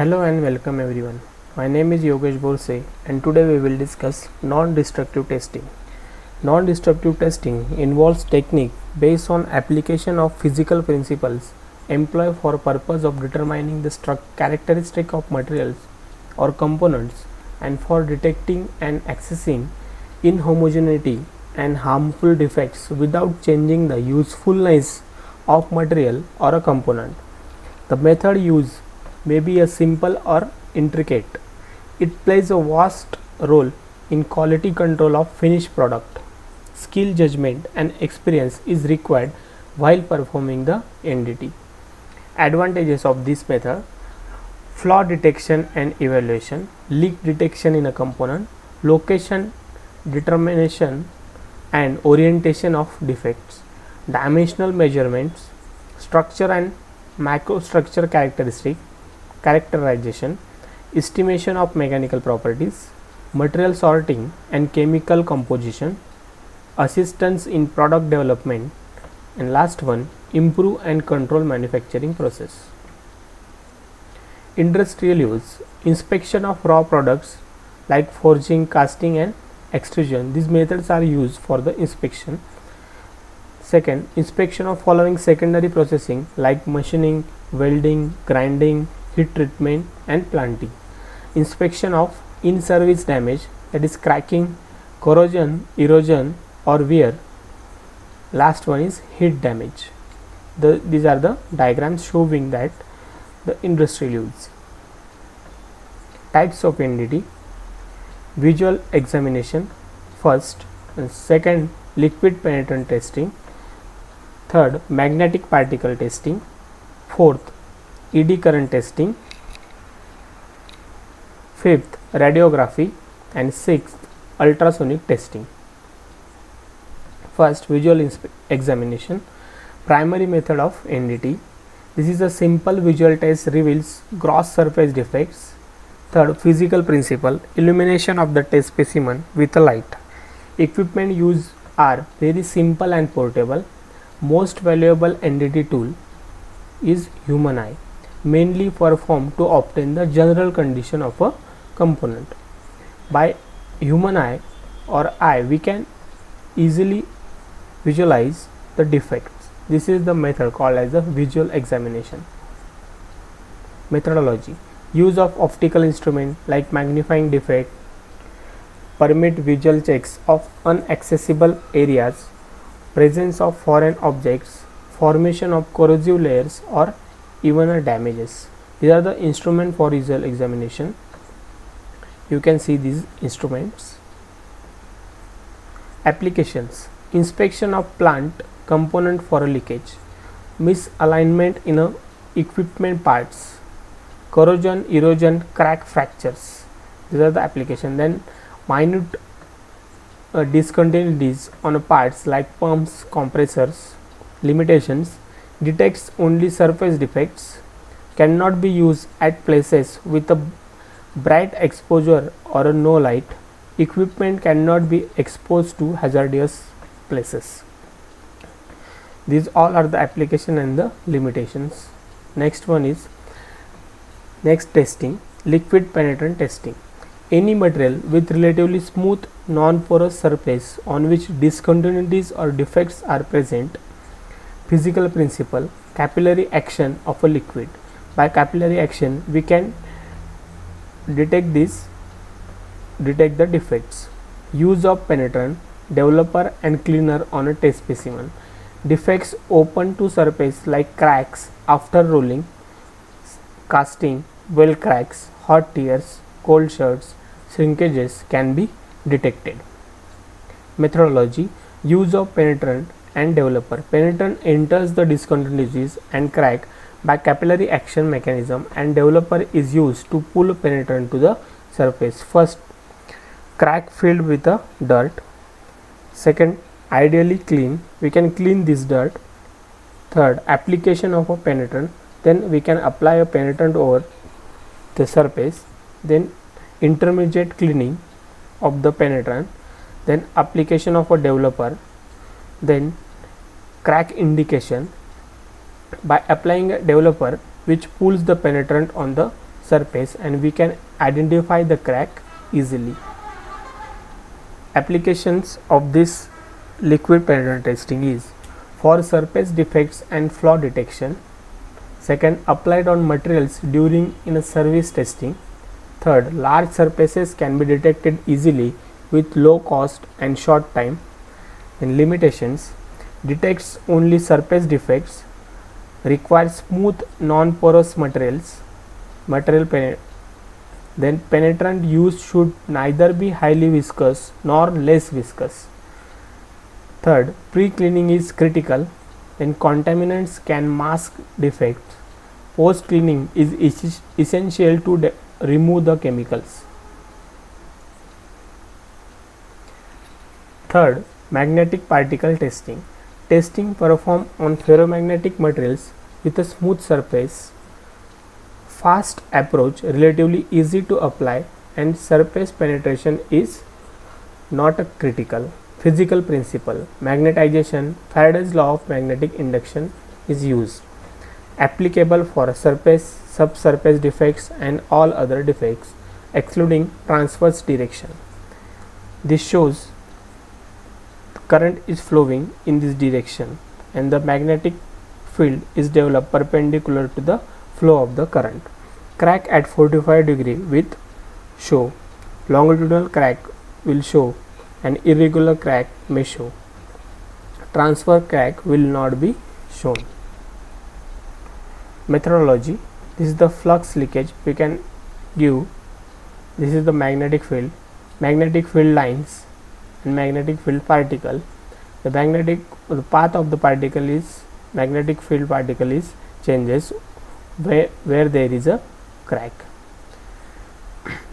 Hello and welcome everyone. My name is Yogesh Borse and today we will discuss non-destructive testing. Non-destructive testing involves technique based on application of physical principles employed for purpose of determining the characteristic of materials or components and for detecting and accessing inhomogeneity and harmful defects without changing the usefulness of material or a component. The method used may be a simple or intricate. It plays a vast role in quality control of finished product. Skill, judgment and experience is required while performing the NDT. Advantages of this method: flaw detection and evaluation, leak detection in a component, location determination and orientation of defects, dimensional measurements, structure and macrostructure characterization, estimation of mechanical properties, material sorting and chemical composition, assistance in product development, and last one, improve and control manufacturing process. Industrial use: inspection of raw products like forging, casting and extrusion. These methods are used for the inspection. Second, inspection of following secondary processing like machining, welding, grinding, heat treatment and planting. Inspection of in-service damage, that is cracking, corrosion, erosion or wear. Last one is heat damage. These are the diagrams showing that the industrial use. Types of NDT: visual examination first, and second liquid penetrant testing, third magnetic particle testing, fourth eddy current testing, fifth radiography and sixth ultrasonic testing. First, visual examination. Primary method of NDT. This is a simple visual test, reveals gross surface defects. Third, physical principle, illumination of the test specimen with a light. Equipment used are very simple and portable. Most valuable NDT tool is human eye, mainly performed to obtain the general condition of a component. By human eye or eye, we can easily visualize the defects. This is the method called as the visual examination. Methodology: use of optical instrument like magnifying defect, permit visual checks of inaccessible areas, presence of foreign objects, formation of corrosive layers or even damages. These are the instruments for visual examination. You can see these instruments. Applications: inspection of plant component for a leakage, misalignment in a equipment parts, corrosion, erosion, crack, fractures. These are the application. Then minute discontinuities on parts like pumps, compressors. Limitations: detects only surface defects, cannot be used at places with a bright exposure or a no light. Equipment cannot be exposed to hazardous places. These all are the application and the limitations. Next one is testing, liquid penetrant testing. Any material with relatively smooth non-porous surface on which discontinuities or defects are present. Physical principle, capillary action of a liquid. By capillary action we can detect the defects. Use of penetrant, developer and cleaner on a test specimen. Defects open to surface like cracks after rolling, casting, weld cracks, hot tears, cold shuts, shrinkages can be detected. Methodology: use of penetrant and developer. Penetrant enters the discontinuities and crack by capillary action mechanism, and developer is used to pull penetrant to the surface. First, crack filled with a dirt. Second, ideally clean. We can clean this dirt. Third, application of a penetrant. Then we can apply a penetrant over the surface. Then intermediate cleaning of the penetrant. Then application of a developer. Then crack indication by applying a developer which pulls the penetrant on the surface and we can identify the crack easily. Applications of this liquid penetrant testing is for surface defects and flaw detection. Second, applied on materials during in a service testing. Third, large surfaces can be detected easily with low cost and short time. And limitations: detects only surface defects, requires smooth non-porous material. Then penetrant used should neither be highly viscous nor less viscous. Third, pre-cleaning is critical. Then contaminants can mask defects. Post cleaning is essential to remove the chemicals. Third, magnetic particle testing. Testing performed on ferromagnetic materials with a smooth surface. Fast approach, relatively easy to apply, and surface penetration is not a critical. Physical principle: magnetization, Faraday's law of magnetic induction is used. Applicable for surface, subsurface defects and all other defects, excluding transverse direction. This shows current is flowing in this direction and the magnetic field is developed perpendicular to the flow of the current. Crack at 45 degree with show. Longitudinal crack will show and irregular crack may show. Transverse crack will not be shown. Methodology: this is the flux linkage we can give. This is the magnetic field lines and magnetic field particle. The path of the particle is magnetic field particle is changes where there is a crack.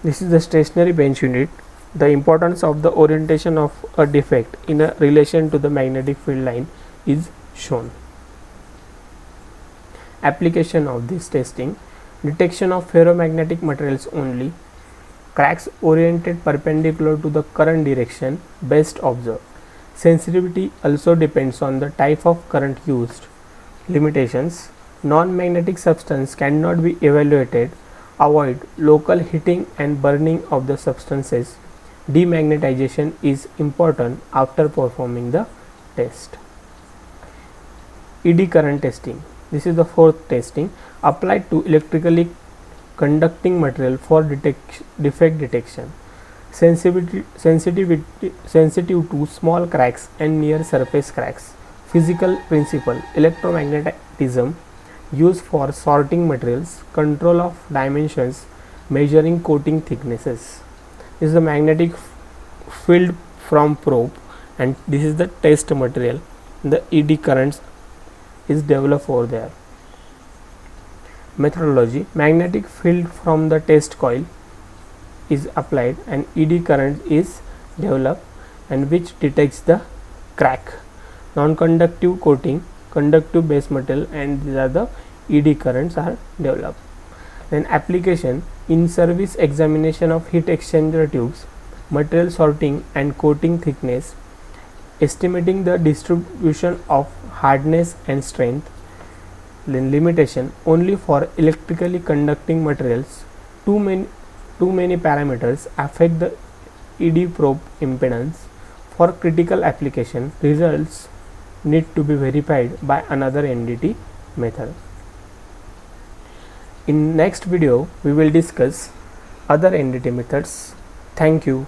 This is the stationary bench unit. The importance of the orientation of a defect in a relation to the magnetic field line is shown. Application of this testing: detection of ferromagnetic materials only. Cracks oriented perpendicular to the current direction best observed. Sensitivity also depends on the type of current used. Limitations: non-magnetic substance cannot be evaluated. Avoid local heating and burning of the substances. Demagnetization is important after performing the test. ED current testing: this is the fourth testing, applied to electrically conducting material for defect detection. Sensitive to small cracks and near surface cracks. Physical principle: electromagnetism used for sorting materials, control of dimensions, measuring coating thicknesses. This is the magnetic field from probe and this is the test material. The ED currents is developed over there. Methodology: magnetic field from the test coil is applied and ED current is developed and which detects the crack. Non-conductive coating, conductive base metal, and these are the ED currents are developed. Then application: in service examination of heat exchanger tubes, material sorting and coating thickness, estimating the distribution of hardness and strength. Then limitation: only for electrically conducting materials. Too many parameters affect the ED probe impedance. For critical application, results need to be verified by another NDT method. In next video, we will discuss other NDT methods. Thank you.